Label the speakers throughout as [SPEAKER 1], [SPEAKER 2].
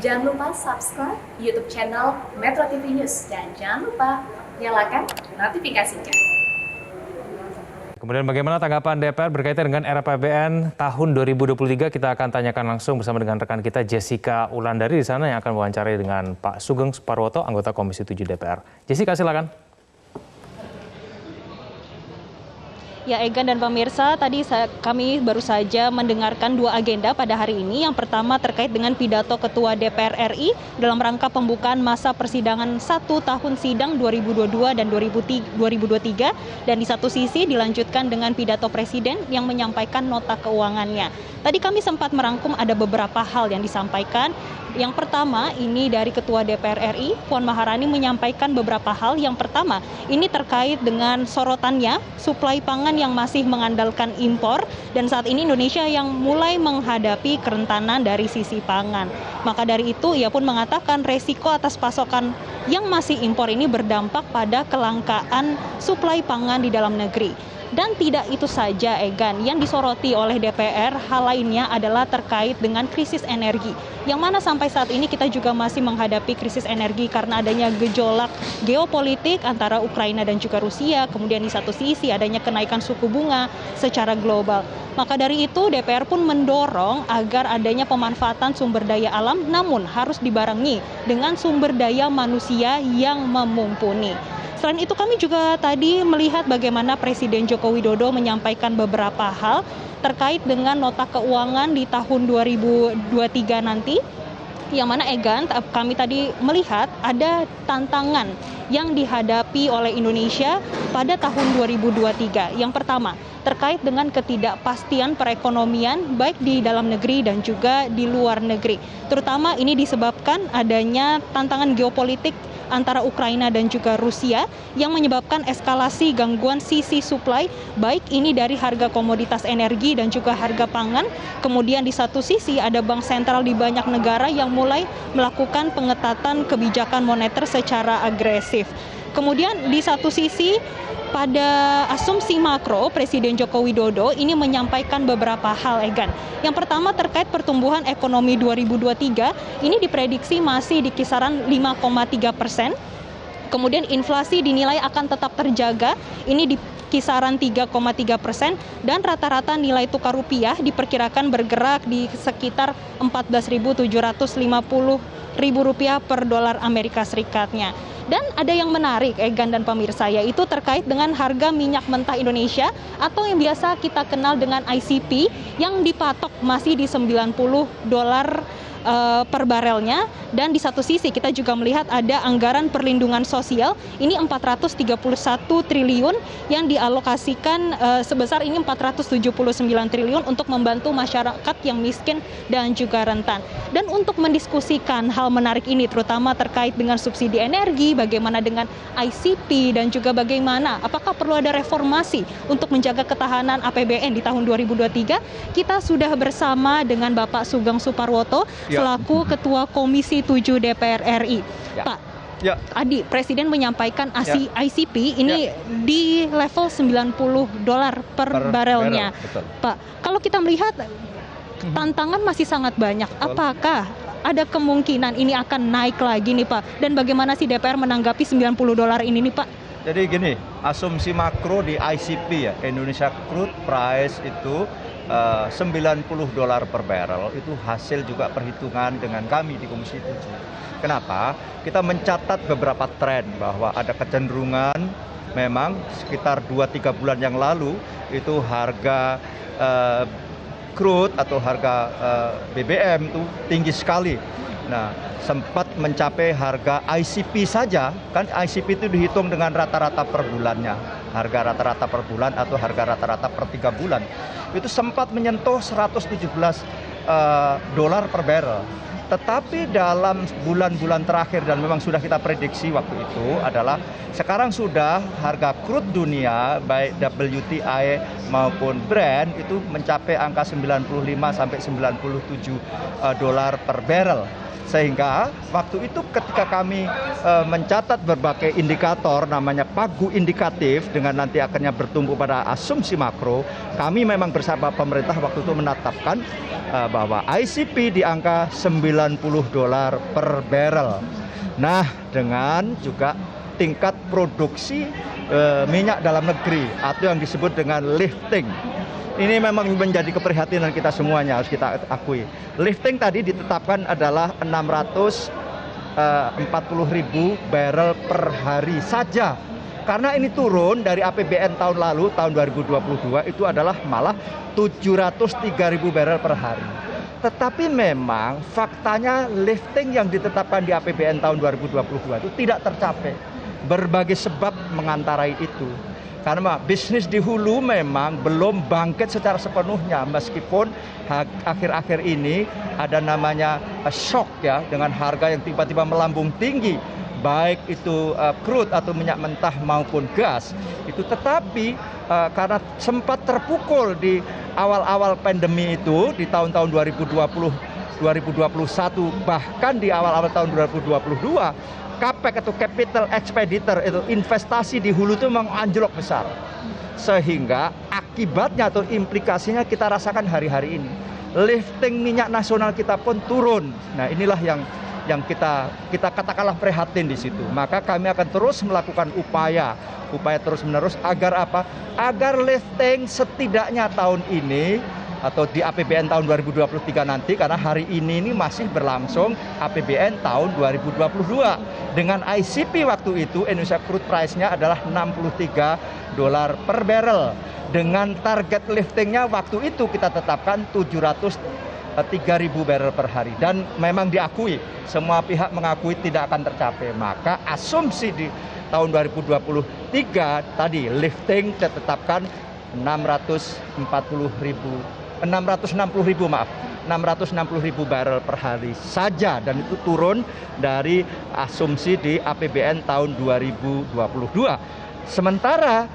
[SPEAKER 1] Jangan lupa subscribe YouTube channel Metro TV News dan jangan lupa nyalakan notifikasinya.
[SPEAKER 2] Kemudian bagaimana tanggapan DPR berkaitan dengan RAPBN tahun 2023? Kita akan tanyakan langsung bersama dengan rekan kita Jessica Wulandari di sana yang akan wawancarai dengan Pak Sugeng Suparwoto, anggota Komisi 7 DPR. Jessica, silakan.
[SPEAKER 3] Ya, Egan dan pemirsa, tadi kami baru saja mendengarkan dua agenda pada hari ini. Yang pertama terkait dengan pidato Ketua DPR RI dalam rangka pembukaan masa persidangan 1 tahun sidang 2022 dan 2023. Dan di satu sisi dilanjutkan dengan pidato Presiden yang menyampaikan nota keuangannya. Tadi kami sempat merangkum ada beberapa hal yang disampaikan. Yang pertama ini dari Ketua DPR RI, Puan Maharani menyampaikan beberapa hal. Yang pertama ini terkait dengan sorotannya suplai pangan yang masih mengandalkan impor dan saat ini Indonesia yang mulai menghadapi kerentanan dari sisi pangan. Maka dari itu ia pun mengatakan resiko atas pasokan yang masih impor ini berdampak pada kelangkaan suplai pangan di dalam negeri. Dan tidak itu saja, Egan, yang disoroti oleh DPR, hal lainnya adalah terkait dengan krisis energi. Yang mana sampai saat ini kita juga masih menghadapi krisis energi karena adanya gejolak geopolitik antara Ukraina dan juga Rusia. Kemudian di satu sisi adanya kenaikan suku bunga secara global. Maka dari itu DPR pun mendorong agar adanya pemanfaatan sumber daya alam namun harus dibarengi dengan sumber daya manusia yang mumpuni. Selain itu kami juga tadi melihat bagaimana Presiden Joko Widodo menyampaikan beberapa hal terkait dengan nota keuangan di tahun 2023 nanti. Yang mana Egan, kami tadi melihat ada tantangan yang dihadapi oleh Indonesia pada tahun 2023. Yang pertama, terkait dengan ketidakpastian perekonomian baik di dalam negeri dan juga di luar negeri. Terutama ini disebabkan adanya tantangan geopolitik antara Ukraina dan juga Rusia yang menyebabkan eskalasi gangguan sisi supply baik ini dari harga komoditas energi dan juga harga pangan. Kemudian di satu sisi ada bank sentral di banyak negara yang mulai melakukan pengetatan kebijakan moneter secara agresif. Kemudian di satu sisi pada asumsi makro, Presiden Joko Widodo ini menyampaikan beberapa hal, Egan. Yang pertama terkait pertumbuhan ekonomi 2023, ini diprediksi masih di kisaran 5,3%. Kemudian inflasi dinilai akan tetap terjaga, ini di kisaran 3,3% dan rata-rata nilai tukar rupiah diperkirakan bergerak di sekitar 14.750 ribu rupiah per dolar Amerika Serikatnya. Dan ada yang menarik, Egan dan pemirsa, yaitu terkait dengan harga minyak mentah Indonesia atau yang biasa kita kenal dengan ICP yang dipatok masih di $90 per barelnya. Dan di satu sisi kita juga melihat ada anggaran perlindungan sosial ini 431 triliun yang dialokasikan sebesar ini 479 triliun untuk membantu masyarakat yang miskin dan juga rentan. Dan untuk mendiskusikan hal menarik ini terutama terkait dengan subsidi energi, bagaimana dengan ICP dan juga bagaimana apakah perlu ada reformasi untuk menjaga ketahanan APBN di tahun 2023, kita sudah bersama dengan Bapak Sugeng Suparwoto selaku Ketua Komisi 7 DPR RI. Pak, tadi Presiden menyampaikan ICP ini di level $90 per barelnya. Pak, kalau kita melihat tantangan masih sangat banyak. Apakah ada kemungkinan ini akan naik lagi nih, Pak? Dan bagaimana sih DPR menanggapi $90 ini nih, Pak?
[SPEAKER 4] Jadi gini, asumsi makro di ICP ya, Indonesia Crude Price itu $90 per barrel, itu hasil juga perhitungan dengan kami di Komisi 7. Kenapa? Kita mencatat beberapa tren bahwa ada kecenderungan memang sekitar 2-3 bulan yang lalu itu harga crude atau harga BBM itu tinggi sekali. Nah, sempat mencapai harga ICP saja, kan ICP itu dihitung dengan rata-rata per bulannya, harga rata-rata per bulan atau harga rata-rata per 3 bulan. Itu sempat menyentuh $117 per barrel. Tetapi dalam bulan-bulan terakhir dan memang sudah kita prediksi waktu itu adalah sekarang sudah harga crude dunia baik WTI maupun Brent itu mencapai angka 95 sampai $97 per barrel. Sehingga waktu itu ketika kami mencatat berbagai indikator namanya pagu indikatif dengan nanti akhirnya bertumbuh pada asumsi makro, kami memang bersama pemerintah waktu itu menetapkan bahwa ICP di angka $90 per barrel. Nah, dengan juga tingkat produksi minyak dalam negeri atau yang disebut dengan lifting. Ini memang menjadi keprihatinan kita semuanya, harus kita akui. Lifting tadi ditetapkan adalah 640.000 barrel per hari saja. Karena ini turun dari APBN tahun lalu, tahun 2022 itu adalah malah 703.000 barrel per hari. Tetapi memang faktanya lifting yang ditetapkan di APBN tahun 2022 itu tidak tercapai. Berbagai sebab mengantarai itu. Karena bisnis di hulu memang belum bangkit secara sepenuhnya, meskipun akhir-akhir ini ada namanya shock ya, dengan harga yang tiba-tiba melambung tinggi, baik itu crude atau minyak mentah maupun gas. Itu tetapi karena sempat terpukul di awal-awal pandemi itu di tahun-tahun 2020, 2021, bahkan di awal-awal tahun 2022, CAPEX atau capital expenditure itu investasi di hulu itu memang anjlok besar, sehingga akibatnya atau implikasinya kita rasakan hari-hari ini. Lifting minyak nasional kita pun turun. Nah, inilah yang kita katakanlah prihatin di situ. Maka kami akan terus melakukan upaya terus-menerus agar apa? Agar lifting setidaknya tahun ini atau di APBN tahun 2023 nanti, karena hari ini masih berlangsung APBN tahun 2022. Dengan ICP waktu itu Indonesia crude price-nya adalah $63 per barrel. Dengan target liftingnya waktu itu kita tetapkan 703.000 barrel per hari. Dan memang diakui, semua pihak mengakui tidak akan tercapai. Maka asumsi di tahun 2023 tadi lifting ditetapkan 660.000 barrel per hari saja, dan itu turun dari asumsi di APBN tahun 2022. Sementara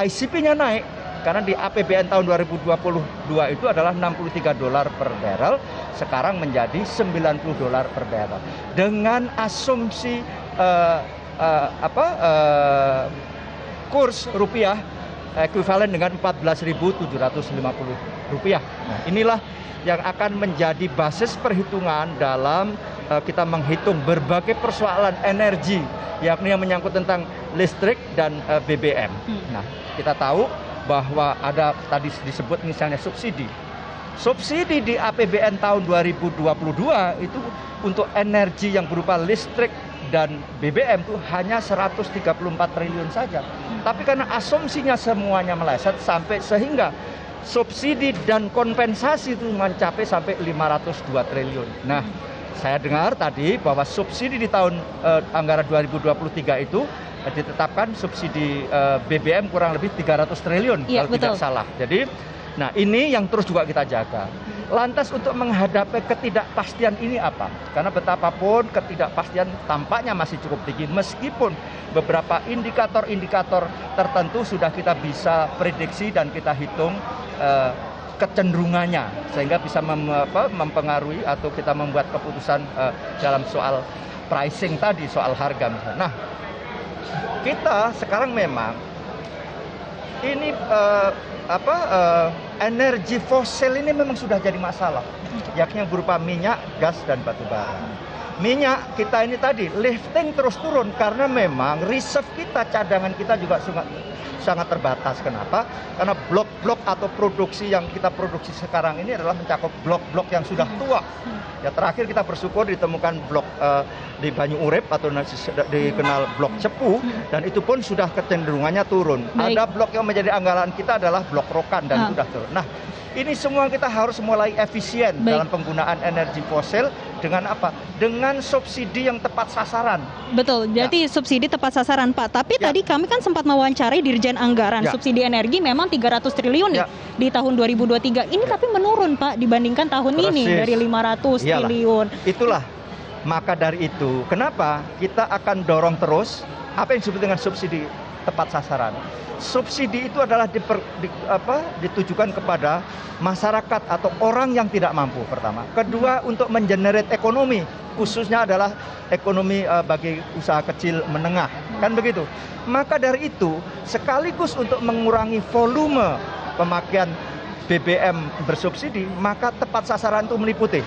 [SPEAKER 4] ICP-nya naik karena di APBN tahun 2022 itu adalah $63 per barrel, sekarang menjadi $90 per barrel. Dengan asumsi kurs rupiah ekuivalen dengan Rp14.750. Nah, inilah yang akan menjadi basis perhitungan dalam kita menghitung berbagai persoalan energi, yakni yang menyangkut tentang listrik dan BBM. Nah, kita tahu bahwa ada tadi disebut misalnya subsidi. Subsidi di APBN tahun 2022 itu untuk energi yang berupa listrik dan BBM itu hanya 134 triliun saja. Tapi karena asumsinya semuanya meleset sampai sehingga subsidi dan kompensasi itu mencapai sampai 502 triliun. Nah, saya dengar tadi bahwa subsidi di tahun anggaran 2023 itu ditetapkan subsidi BBM kurang lebih 300 triliun kalau tidak salah. Jadi, nah ini yang terus juga kita jaga. Lantas untuk menghadapi ketidakpastian ini apa? Karena betapapun ketidakpastian tampaknya masih cukup tinggi, meskipun beberapa indikator-indikator tertentu sudah kita bisa prediksi dan kita hitung kecenderungannya, sehingga bisa mempengaruhi atau kita membuat keputusan dalam soal pricing tadi, soal harga misalnya. Nah, kita sekarang memang ini energi fosil ini memang sudah jadi masalah, yakni yang berupa minyak, gas, dan batu bara. Minyak kita ini tadi lifting terus turun karena memang reserve kita, cadangan kita juga sangat terbatas. Kenapa? Karena blok-blok atau produksi yang kita produksi sekarang ini adalah mencakup blok-blok yang sudah tua. Ya, terakhir kita bersyukur ditemukan blok di Banyu Urip atau dikenal blok Cepu, dan itu pun sudah kecenderungannya turun. Ada blok yang menjadi anggaran kita adalah blok Rokan dan sudah turun. Nah, ini semua kita harus mulai efisien dalam penggunaan energi fosil dengan apa? Dengan subsidi yang tepat sasaran.
[SPEAKER 3] Betul, jadi subsidi tepat sasaran, Pak. Tapi tadi kami kan sempat mewawancarai Dirjen Anggaran subsidi energi memang 300 triliun di tahun 2023. Ini tapi menurun, Pak, dibandingkan tahun ini dari 500 triliun.
[SPEAKER 4] Itulah. Maka dari itu, kenapa kita akan dorong terus apa yang disebut dengan subsidi tepat sasaran. Subsidi itu adalah ditujukan kepada masyarakat atau orang yang tidak mampu pertama. Kedua, untuk mengenerate ekonomi, khususnya adalah ekonomi bagi usaha kecil menengah, kan begitu. Maka dari itu, sekaligus untuk mengurangi volume pemakaian BBM bersubsidi, maka tepat sasaran itu meliputi.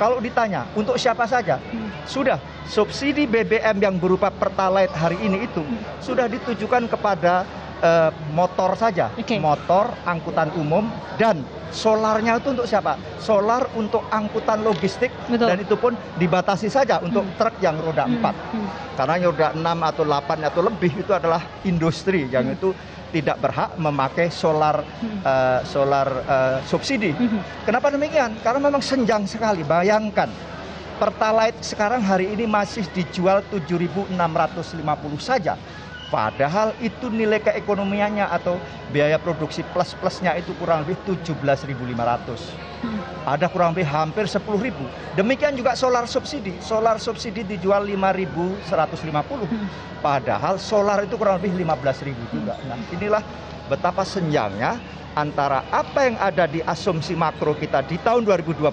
[SPEAKER 4] Kalau ditanya, untuk siapa saja? Sudah, subsidi BBM yang berupa Pertalite hari ini itu sudah ditujukan kepada motor saja, motor, angkutan umum, dan solarnya itu untuk siapa? Solar untuk angkutan logistik. Betul. Dan itu pun dibatasi saja untuk truk yang roda 4. Karena yang roda 6 atau 8 atau lebih itu adalah industri yang itu tidak berhak memakai solar subsidi. Kenapa demikian? Karena memang senjang sekali. Bayangkan, Pertalite sekarang hari ini masih dijual 7.650 saja. Padahal itu nilai keekonomiannya atau biaya produksi plus-plusnya itu kurang lebih 17.500. Ada kurang lebih hampir 10.000. Demikian juga solar subsidi. Solar subsidi dijual 5.150. Padahal solar itu kurang lebih 15.000 juga. Nah, inilah betapa senjangnya antara apa yang ada di asumsi makro kita di tahun 2022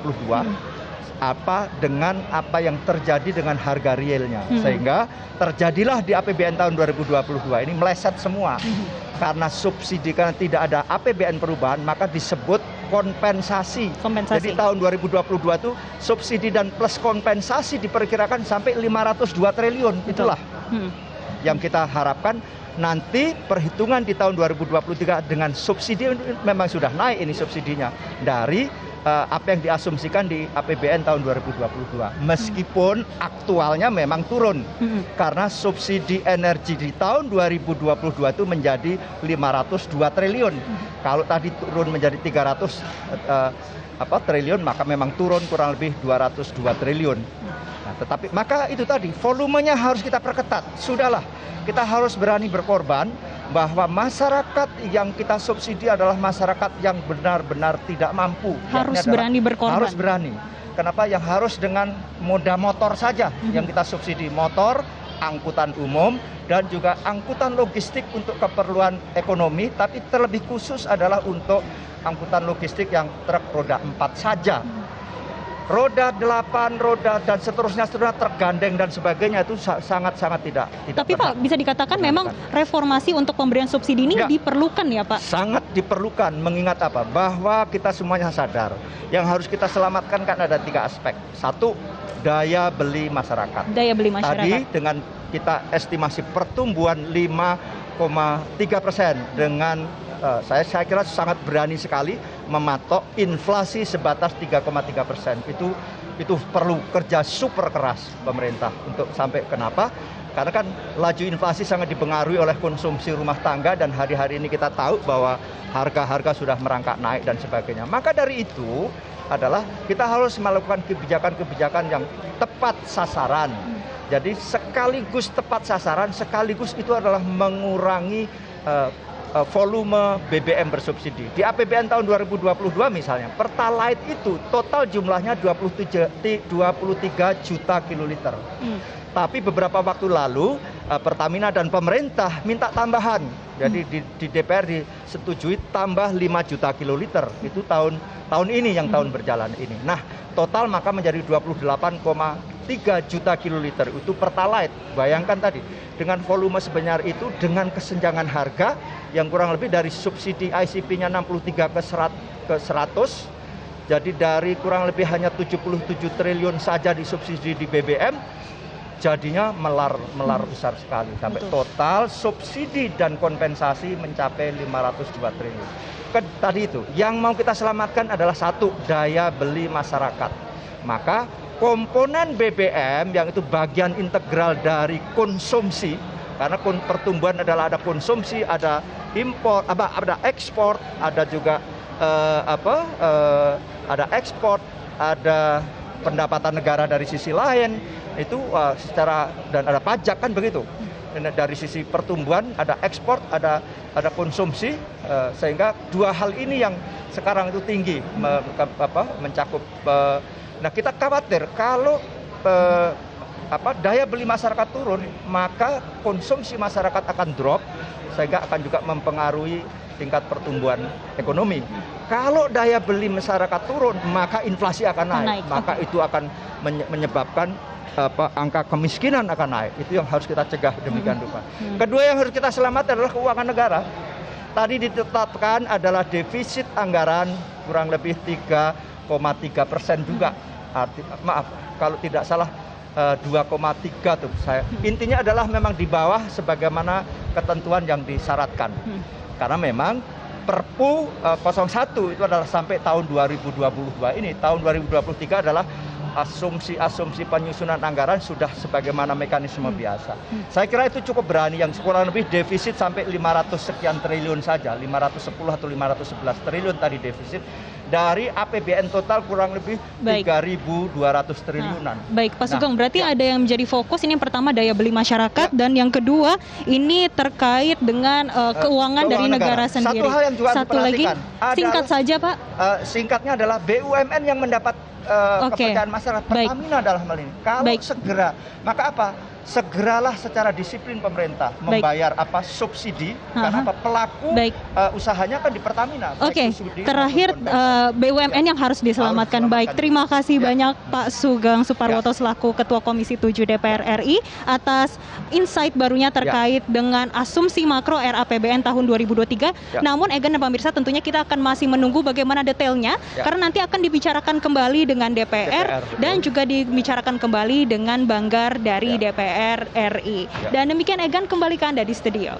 [SPEAKER 4] dengan apa yang terjadi dengan harga realnya. Sehingga terjadilah di APBN tahun 2022 ini meleset semua. Karena subsidi, karena tidak ada APBN perubahan, maka disebut kompensasi. Jadi tahun 2022 itu subsidi dan plus kompensasi diperkirakan sampai 502 triliun. Itulah yang kita harapkan nanti perhitungan di tahun 2023 dengan subsidi memang sudah naik ini subsidinya dari apa yang diasumsikan di APBN tahun 2022. Meskipun aktualnya memang turun. Karena subsidi energi di tahun 2022 itu menjadi 502 triliun. Kalau tadi turun menjadi 300 triliun, maka memang turun kurang lebih 202 triliun. Nah, tetapi maka itu tadi volumenya harus kita perketat. Sudahlah, kita harus berani berkorban bahwa masyarakat yang kita subsidi adalah masyarakat yang benar-benar tidak mampu.
[SPEAKER 3] Harus berani berkorban.
[SPEAKER 4] Harus berani. Kenapa? Yang harus dengan moda motor saja yang kita subsidi. Motor, angkutan umum, dan juga angkutan logistik untuk keperluan ekonomi. Tapi terlebih khusus adalah untuk angkutan logistik yang truk roda 4 saja. Roda 8, roda dan seterusnya tergandeng dan sebagainya itu sangat-sangat tidak.
[SPEAKER 3] Tapi Pak, bisa dikatakan memang reformasi untuk pemberian subsidi ini diperlukan ya Pak? Sangat
[SPEAKER 4] diperlukan, mengingat apa? Bahwa kita semuanya sadar yang harus kita selamatkan kan ada 3 aspek. 1, daya beli masyarakat.
[SPEAKER 3] Daya beli masyarakat.
[SPEAKER 4] Tadi dengan kita estimasi pertumbuhan 5,3% dengan saya kira sangat berani sekali mematok inflasi sebatas 3,3%. Itu perlu kerja super keras pemerintah untuk sampai kenapa? Karena kan laju inflasi sangat dipengaruhi oleh konsumsi rumah tangga dan hari-hari ini kita tahu bahwa harga-harga sudah merangkak naik dan sebagainya. Maka dari itu adalah kita harus melakukan kebijakan-kebijakan yang tepat sasaran. Jadi sekaligus tepat sasaran, sekaligus itu adalah mengurangi volume BBM bersubsidi. Di APBN tahun 2022 misalnya, Pertalite itu total jumlahnya 23 juta kiloliter. Tapi beberapa waktu lalu Pertamina dan pemerintah minta tambahan. Jadi di DPR disetujui tambah 5 juta kiloliter. Itu tahun ini yang tahun berjalan ini. Nah, total maka menjadi 28,3 juta kiloliter itu Pertalite. Bayangkan tadi dengan volume sebanyak itu, dengan kesenjangan harga yang kurang lebih dari subsidi ICP-nya 63 ke 100. Jadi dari kurang lebih hanya 77 triliun saja disubsidi di BBM, jadinya melar besar sekali. Sampai total subsidi dan kompensasi mencapai 502 triliun. Tadi itu, yang mau kita selamatkan adalah 1, daya beli masyarakat. Maka komponen BBM yang itu bagian integral dari konsumsi, karena pertumbuhan adalah ada konsumsi, ada impor, ada ekspor, ada juga ada ekspor, ada pendapatan negara dari sisi lain itu dan ada pajak kan begitu. Dari sisi pertumbuhan ada ekspor, ada konsumsi, sehingga 2 hal ini yang sekarang itu tinggi mencakup. Nah, kita khawatir kalau daya beli masyarakat turun, maka konsumsi masyarakat akan drop, sehingga akan juga mempengaruhi tingkat pertumbuhan ekonomi. Kalau daya beli masyarakat turun, maka inflasi akan naik. Maka itu akan menyebabkan angka kemiskinan akan naik. Itu yang harus kita cegah demikian rupa. Kedua yang harus kita selamatkan adalah keuangan negara. Tadi ditetapkan adalah defisit anggaran kurang lebih 3,3% juga. Maaf, kalau tidak salah 2,3 tuh saya. Intinya adalah memang di bawah sebagaimana ketentuan yang disyaratkan. Karena memang Perpu 01 itu adalah sampai tahun 2022 ini. Tahun 2023 adalah asumsi penyusunan anggaran sudah sebagaimana mekanisme biasa. Saya kira itu cukup berani, yang kurang lebih defisit sampai 500 sekian triliun saja, 510 atau 511 triliun tadi defisit. Dari APBN total kurang lebih 3.200 triliunan.
[SPEAKER 3] Baik, Pak Sugeng, berarti ada yang menjadi fokus. Ini yang pertama daya beli masyarakat, dan yang kedua ini terkait dengan keuangan dari negara sendiri.
[SPEAKER 4] Satu hal yang juga
[SPEAKER 3] satu lagi, singkat saja Pak.
[SPEAKER 4] Singkatnya adalah BUMN yang mendapat kepercayaan masyarakat. Pertamina dalam hal ini. Kalau segera, maka apa? Segeralah secara disiplin pemerintah membayar subsidi, karena pelaku usahanya kan di Pertamina.
[SPEAKER 3] Terakhir BUMN yang harus diselamatkan. Baik, terima kasih banyak Pak Sugeng Suparwoto selaku Ketua Komisi 7 DPR RI atas insight barunya terkait dengan asumsi makro RAPBN tahun 2023. Namun Egan dan pemirsa, tentunya kita akan masih menunggu bagaimana detailnya, karena nanti akan dibicarakan kembali dengan DPR dan juga dibicarakan kembali dengan Banggar dari DPR RI. Dan demikian Egan, kembali ke Anda di studio.